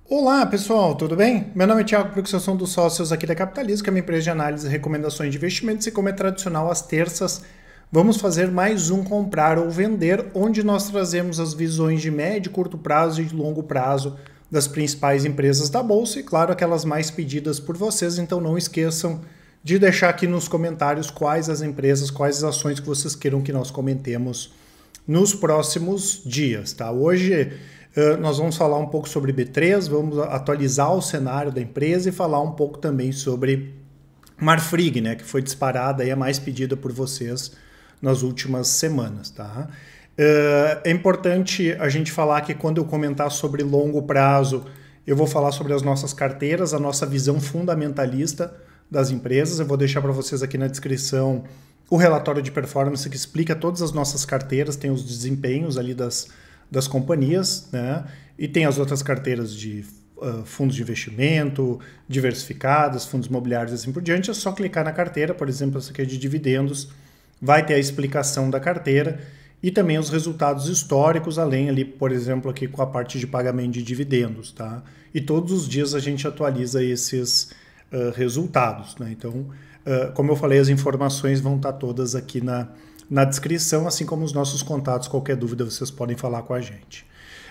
Olá pessoal, tudo bem? Meu nome é Thiago Brux, eu sou um dos sócios aqui da Capitalismo, que é uma empresa de análise e recomendações de investimentos, e como é tradicional, às terças vamos fazer mais um comprar ou vender, onde nós trazemos as visões de médio, curto prazo e de longo prazo das principais empresas da Bolsa e, claro, aquelas mais pedidas por vocês, então não esqueçam de deixar aqui nos comentários quais as empresas, quais as ações que vocês queiram que nós comentemos nos próximos dias, tá? Hoje nós vamos falar um pouco sobre B3, vamos atualizar o cenário da empresa e falar um pouco também sobre Marfrig, né, que foi disparada e a mais pedida por vocês nas últimas semanas, tá? É importante a gente falar que quando eu comentar sobre longo prazo, eu vou falar sobre as nossas carteiras, a nossa visão fundamentalista das empresas. Eu vou deixar para vocês aqui na descrição o relatório de performance que explica todas as nossas carteiras, tem os desempenhos ali das companhias, né? E tem as outras carteiras de fundos de investimento, diversificadas, fundos imobiliários e assim por diante. É só clicar na carteira, por exemplo, essa aqui é de dividendos, vai ter a explicação da carteira e também os resultados históricos, além ali, por exemplo, aqui com a parte de pagamento de dividendos, tá? E todos os dias a gente atualiza esses resultados, né? Então, como eu falei, as informações vão estar todas aqui na descrição, assim como os nossos contatos. Qualquer dúvida vocês podem falar com a gente.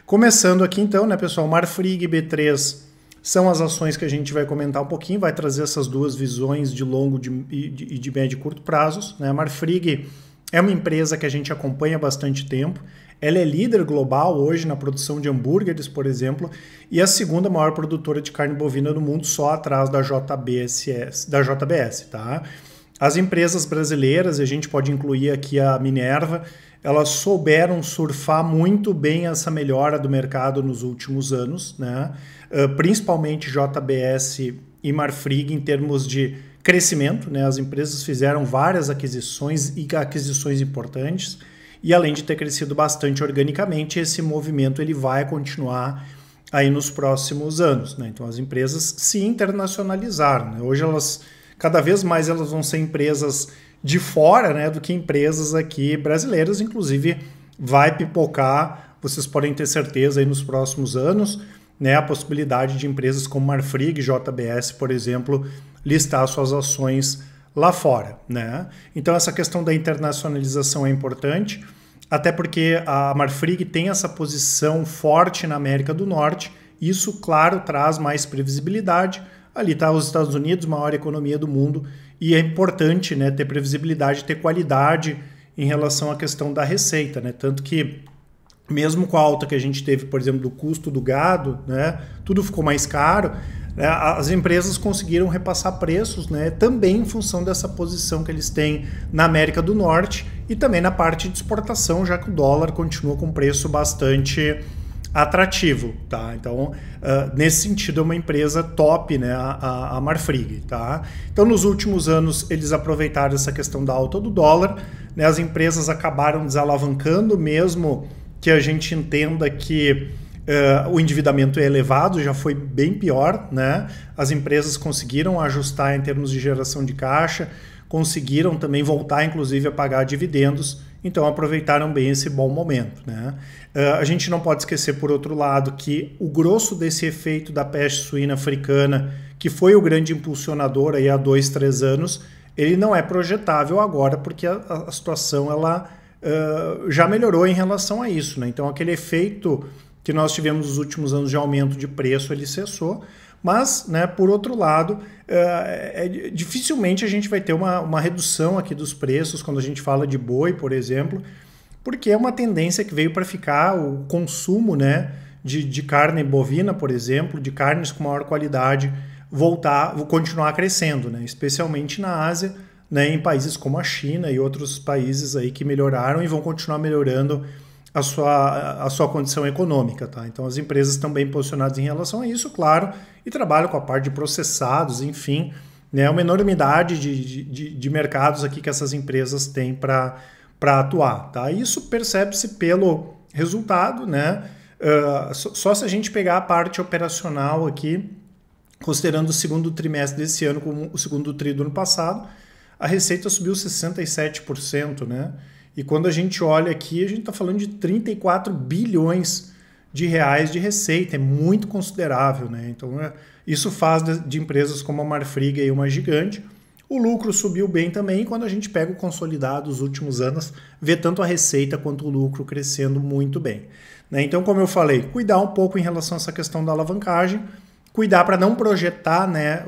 Começando aqui então, né, pessoal, Marfrig e B3 são as ações que a gente vai comentar um pouquinho, vai trazer essas duas visões de longo e de médio e curto prazos, né? A Marfrig é uma empresa que a gente acompanha há bastante tempo, ela é líder global hoje na produção de hambúrgueres, por exemplo, e a segunda maior produtora de carne bovina do mundo, só atrás da JBS, tá? As empresas brasileiras, e a gente pode incluir aqui a Minerva, elas souberam surfar muito bem essa melhora do mercado nos últimos anos, né? Principalmente JBS e Marfrig em termos de crescimento, né? As empresas fizeram várias aquisições e aquisições importantes, e além de ter crescido bastante organicamente, esse movimento ele vai continuar aí nos próximos anos, né? Então as empresas se internacionalizaram, né? Hoje cada vez mais elas vão ser empresas de fora, né, do que empresas aqui brasileiras. Inclusive vai pipocar, vocês podem ter certeza aí nos próximos anos, né, a possibilidade de empresas como Marfrig, JBS, por exemplo, listar suas ações lá fora, né? Então essa questão da internacionalização é importante, até porque a Marfrig tem essa posição forte na América do Norte. Isso, claro, traz mais previsibilidade. Ali está os Estados Unidos, maior economia do mundo, e é importante, né, ter previsibilidade, ter qualidade em relação à questão da receita, né? Tanto que, mesmo com a alta que a gente teve, por exemplo, do custo do gado, né, tudo ficou mais caro, né, as empresas conseguiram repassar preços, né, também em função dessa posição que eles têm na América do Norte e também na parte de exportação, já que o dólar continua com preço bastante atrativo, tá? Então, nesse sentido, é uma empresa top, né, a Marfrig, tá? Então, nos últimos anos, eles aproveitaram essa questão da alta do dólar, né? As empresas acabaram desalavancando, mesmo que a gente entenda que o endividamento é elevado, já foi bem pior, né? As empresas conseguiram ajustar em termos de geração de caixa, conseguiram também voltar, inclusive, a pagar dividendos, então aproveitaram bem esse bom momento, né? A gente não pode esquecer, por outro lado, que o grosso desse efeito da peste suína africana, que foi o grande impulsionador aí há 2, 3 anos, ele não é projetável agora, porque a situação ela, já melhorou em relação a isso, né? Então aquele efeito que nós tivemos nos últimos anos de aumento de preço, ele cessou. Mas, né, por outro lado, dificilmente a gente vai ter uma redução aqui dos preços quando a gente fala de boi, por exemplo, porque é uma tendência que veio para ficar. O consumo, né, de carne bovina, por exemplo, de carnes com maior qualidade, continuar crescendo, né, especialmente na Ásia, né, em países como a China e outros países aí que melhoraram e vão continuar melhorando a sua condição econômica, tá? Então as empresas estão bem posicionadas em relação a isso, claro, e trabalham com a parte de processados, enfim, né? Uma enormidade de mercados aqui que essas empresas têm para atuar, tá? Isso percebe-se pelo resultado, né? Só se a gente pegar a parte operacional aqui, considerando o segundo trimestre desse ano como o segundo tri do ano passado, a receita subiu 67%, né? E quando a gente olha aqui, a gente está falando de 34 bilhões de reais de receita, é muito considerável, né? Então, isso faz de empresas como a Marfrig aí uma gigante. O lucro subiu bem também, quando a gente pega o consolidado dos últimos anos, vê tanto a receita quanto o lucro crescendo muito bem. Né? Então, como eu falei, cuidar um pouco em relação a essa questão da alavancagem, cuidar para não projetar, né,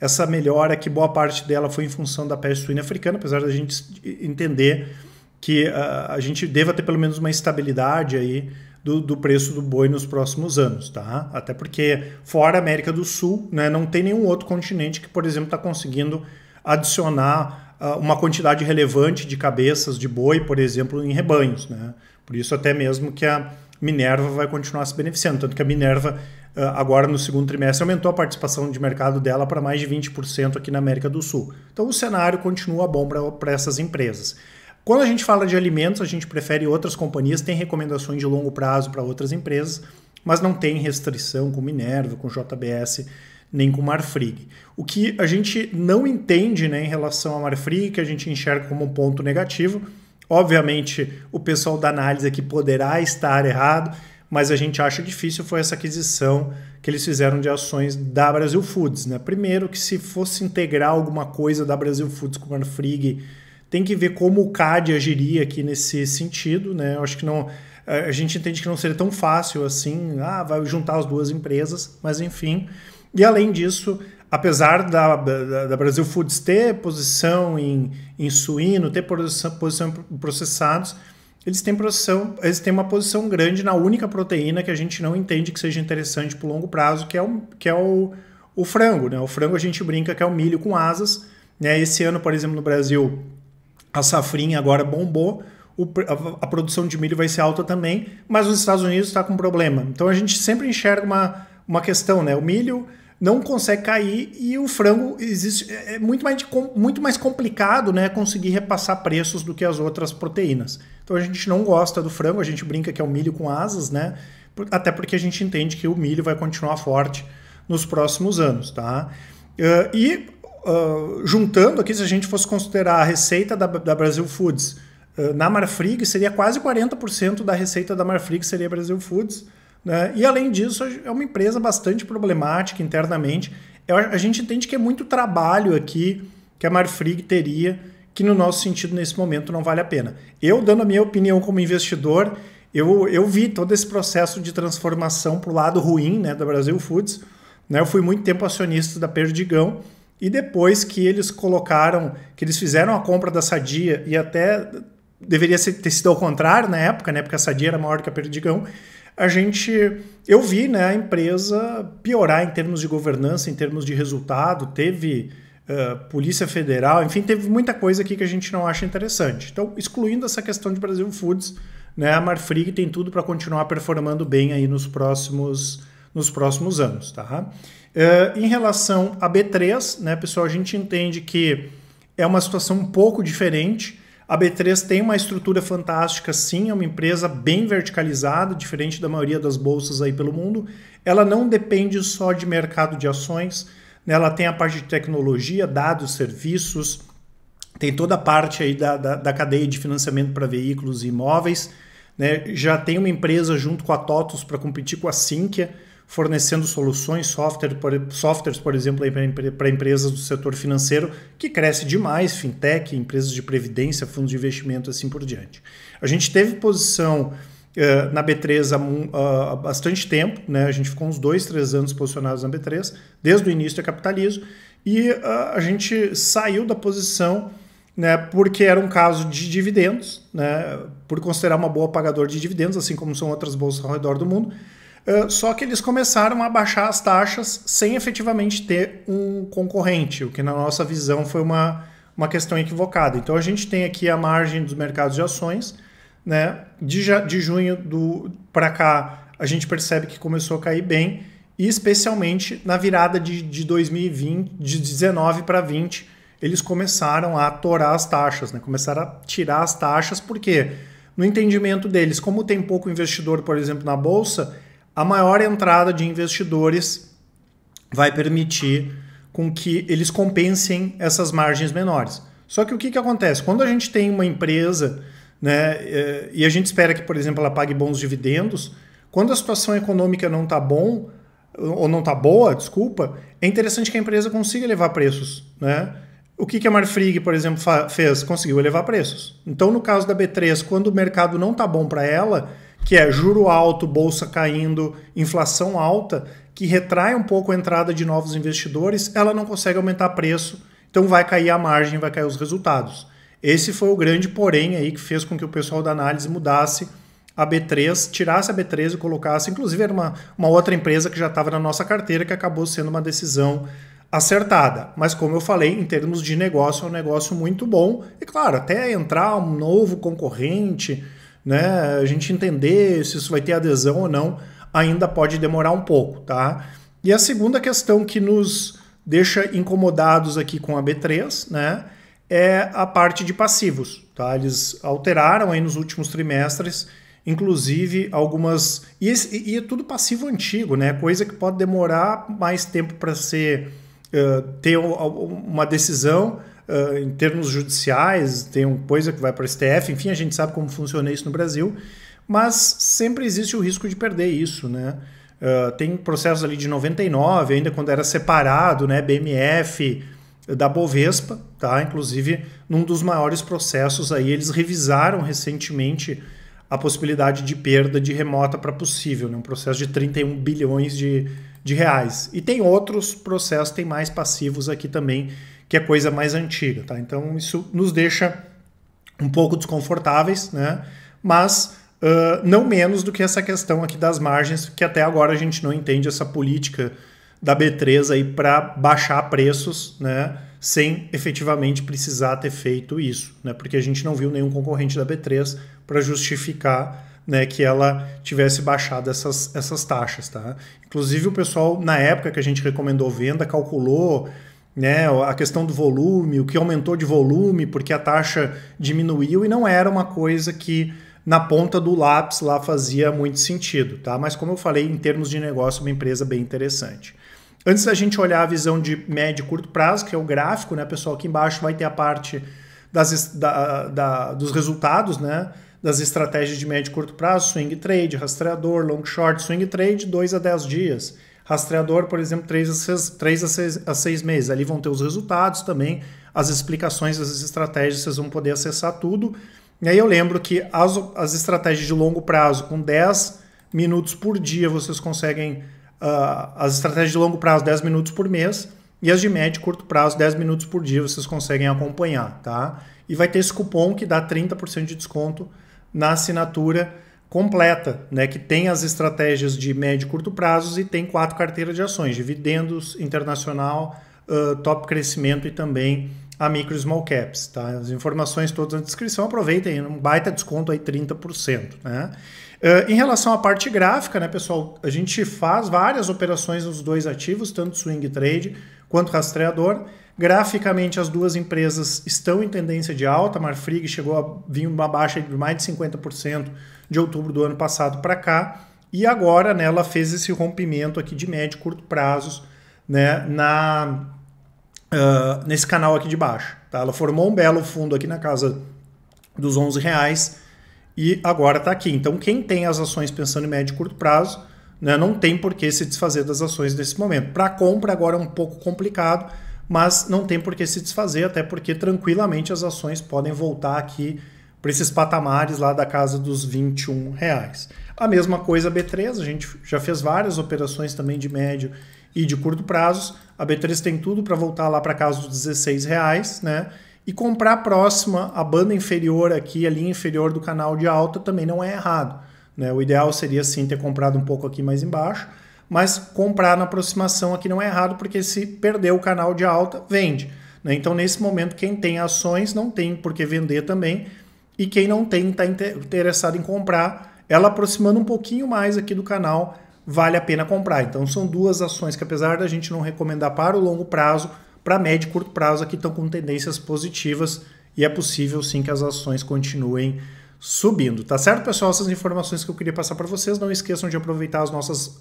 essa melhora, que boa parte dela foi em função da peste suína africana, apesar da gente entender que a gente deva ter pelo menos uma estabilidade aí do preço do boi nos próximos anos, tá? Até porque fora a América do Sul, né, não tem nenhum outro continente que, por exemplo, está conseguindo adicionar uma quantidade relevante de cabeças de boi, por exemplo, em rebanhos, né? Por isso até mesmo que a Minerva vai continuar se beneficiando, tanto que a Minerva agora no segundo trimestre aumentou a participação de mercado dela para mais de 20% aqui na América do Sul. Então o cenário continua bom para essas empresas. Quando a gente fala de alimentos, a gente prefere outras companhias, tem recomendações de longo prazo para outras empresas, mas não tem restrição com Minerva, com JBS, nem com Marfrig. O que a gente não entende, né, em relação a Marfrig, que a gente enxerga como um ponto negativo, obviamente o pessoal da análise aqui poderá estar errado, mas a gente acha difícil, foi essa aquisição que eles fizeram de ações da Brasil Foods, né? Primeiro que se fosse integrar alguma coisa da Brasil Foods com a Marfrig, tem que ver como o CAD agiria aqui nesse sentido, né? Eu acho que não, a gente entende que não seria tão fácil assim, vai juntar as duas empresas, mas enfim. E além disso, apesar da Brasil Foods ter posição em suíno, ter posição em processados, eles têm uma posição grande na única proteína que a gente não entende que seja interessante para o longo prazo, que é o frango, né? O frango a gente brinca que é o milho com asas, né? Esse ano, por exemplo, no Brasil, a safrinha agora bombou, a produção de milho vai ser alta também, mas os Estados Unidos está com problema. Então a gente sempre enxerga uma questão, né? O milho não consegue cair e o frango é muito mais complicado, né, conseguir repassar preços do que as outras proteínas. Então a gente não gosta do frango, a gente brinca que é o milho com asas, né? Até porque a gente entende que o milho vai continuar forte nos próximos anos, tá? Juntando aqui, se a gente fosse considerar a receita da Brasil Foods na Marfrig, seria quase 40% da receita da Marfrig seria Brasil Foods, né? E além disso, é uma empresa bastante problemática internamente. A gente entende que é muito trabalho aqui que a Marfrig teria, que no nosso sentido, nesse momento, não vale a pena. Eu, dando a minha opinião como investidor, eu vi todo esse processo de transformação para o lado ruim, né, da Brasil Foods. Né? Eu fui muito tempo acionista da Perdigão, e depois que eles fizeram a compra da Sadia, e até deveria ter sido ao contrário na época, né, porque a Sadia era maior que a Perdigão, eu vi, né, a empresa piorar em termos de governança, em termos de resultado, teve Polícia Federal, enfim, teve muita coisa aqui que a gente não acha interessante. Então, excluindo essa questão de Brasil Foods, né, a Marfrig tem tudo para continuar performando bem aí nos próximos anos. Tá? Em relação a B3, né, pessoal, a gente entende que é uma situação um pouco diferente. A B3 tem uma estrutura fantástica, sim, é uma empresa bem verticalizada, diferente da maioria das bolsas aí pelo mundo. Ela não depende só de mercado de ações, né? Ela tem a parte de tecnologia, dados, serviços, tem toda a parte aí da cadeia de financiamento para veículos e imóveis, né? Já tem uma empresa junto com a TOTUS para competir com a Sinqia, fornecendo soluções, softwares, por exemplo, para empresas do setor financeiro, que cresce demais, fintech, empresas de previdência, fundos de investimento, assim por diante. A gente teve posição na B3 há bastante tempo, né? A gente ficou uns 2-3 anos posicionados na B3, desde o início da Capitalizo, e a gente saiu da posição, né, porque era um caso de dividendos, né, por considerar uma boa pagador de dividendos, assim como são outras bolsas ao redor do mundo. Só que eles começaram a baixar as taxas sem efetivamente ter um concorrente, o que na nossa visão foi uma questão equivocada. Então a gente tem aqui a margem dos mercados de ações, né? De junho para cá a gente percebe que começou a cair bem, e especialmente na virada de 2020, de 19 para 20, eles começaram a atorar as taxas, né? Começaram a tirar as taxas, porque no entendimento deles, como tem pouco investidor, por exemplo, na bolsa, a maior entrada de investidores vai permitir com que eles compensem essas margens menores. Só que o que acontece? Quando a gente tem uma empresa, né, e a gente espera que, por exemplo, ela pague bons dividendos, quando a situação econômica não está bom, ou não está boa, desculpa, é interessante que a empresa consiga elevar preços, né? O que a Marfrig, por exemplo, fez? Conseguiu elevar preços. Então, no caso da B3, quando o mercado não está bom para ela, que é juro alto, bolsa caindo, inflação alta, que retrai um pouco a entrada de novos investidores, ela não consegue aumentar preço, então vai cair a margem, vai cair os resultados. Esse foi o grande porém aí que fez com que o pessoal da análise mudasse a B3, tirasse a B3 e colocasse, inclusive era uma outra empresa que já estava na nossa carteira, que acabou sendo uma decisão acertada. Mas como eu falei, em termos de negócio, é um negócio muito bom. E claro, até entrar um novo concorrente, né, a gente entender se isso vai ter adesão ou não, ainda pode demorar um pouco, tá? E a segunda questão que nos deixa incomodados aqui com a B3, né, é a parte de passivos, tá? Eles alteraram aí nos últimos trimestres, inclusive algumas... E é tudo passivo antigo, né? Coisa que pode demorar mais tempo para ter uma decisão em termos judiciais, tem uma coisa que vai para o STF, enfim, a gente sabe como funciona isso no Brasil, mas sempre existe o risco de perder isso, né? Tem processos ali de 99, ainda quando era separado, né? BMF da Bovespa, tá? Inclusive, num dos maiores processos aí, eles revisaram recentemente a possibilidade de perda de remota para possível, né? Um processo de 31 bilhões de reais. E tem outros processos, tem mais passivos aqui também, que é coisa mais antiga, tá? Então isso nos deixa um pouco desconfortáveis, né? Mas não menos do que essa questão aqui das margens, que até agora a gente não entende essa política da B3 aí para baixar preços, né? Sem efetivamente precisar ter feito isso, né? Porque a gente não viu nenhum concorrente da B3 para justificar, né, que ela tivesse baixado essas taxas, tá? Inclusive o pessoal, na época que a gente recomendou venda, calculou, né, a questão do volume, o que aumentou de volume, porque a taxa diminuiu, e não era uma coisa que na ponta do lápis lá fazia muito sentido, tá? Mas como eu falei, em termos de negócio, uma empresa bem interessante. Antes da gente olhar a visão de médio e curto prazo, que é o gráfico, né, pessoal, aqui embaixo vai ter a parte dos resultados, né, das estratégias de médio e curto prazo, swing trade, rastreador, long short, swing trade, 2 a 10 dias. Rastreador, por exemplo, 3 a 6 meses. Ali vão ter os resultados também, as explicações das estratégias, vocês vão poder acessar tudo. E aí eu lembro que as estratégias de longo prazo, com 10 minutos por dia, vocês conseguem... as estratégias de longo prazo, 10 minutos por mês, e as de médio e curto prazo, 10 minutos por dia, vocês conseguem acompanhar, tá? E vai ter esse cupom que dá 30% de desconto na assinatura completa, né? Que tem as estratégias de médio e curto prazos e tem 4 carteiras de ações, dividendos, internacional, top crescimento e também a micro small caps, tá? As informações todas na descrição, aproveitem, um baita desconto aí, 30%, né? Em relação à parte gráfica, né, pessoal, a gente faz várias operações nos dois ativos, tanto swing trade quanto rastreador. Graficamente, as duas empresas estão em tendência de alta. A Marfrig chegou a vir uma baixa de mais de 50% de outubro do ano passado para cá. E agora, né, ela fez esse rompimento aqui de médio e curto prazos, né, nesse canal aqui de baixo. Tá? Ela formou um belo fundo aqui na casa dos R$11 e agora está aqui. Então, quem tem as ações pensando em médio e curto prazo, né, não tem por que se desfazer das ações nesse momento. Para compra agora é um pouco complicado, mas não tem por que se desfazer, até porque tranquilamente as ações podem voltar aqui para esses patamares lá da casa dos R$21. A mesma coisa a B3, a gente já fez várias operações também de médio e de curto prazos. A B3 tem tudo para voltar lá para casa dos R$16, né? E comprar próxima, a banda inferior aqui, a linha inferior do canal de alta também não é errado, né? O ideal seria sim ter comprado um pouco aqui mais embaixo, mas comprar na aproximação aqui não é errado, porque se perder o canal de alta, vende, né? Então nesse momento quem tem ações não tem por que vender também, e quem não tem está interessado em comprar, ela aproximando um pouquinho mais aqui do canal, vale a pena comprar. Então são duas ações que, apesar da gente não recomendar para o longo prazo, para médio e curto prazo aqui estão com tendências positivas, e é possível sim que as ações continuem subindo. Tá certo, pessoal? Essas informações que eu queria passar para vocês. Não esqueçam de aproveitar as nossas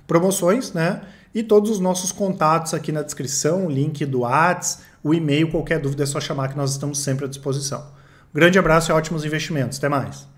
promoções, né? E todos os nossos contatos aqui na descrição, o link do WhatsApp, o e-mail, qualquer dúvida é só chamar que nós estamos sempre à disposição. Grande abraço e ótimos investimentos. Até mais!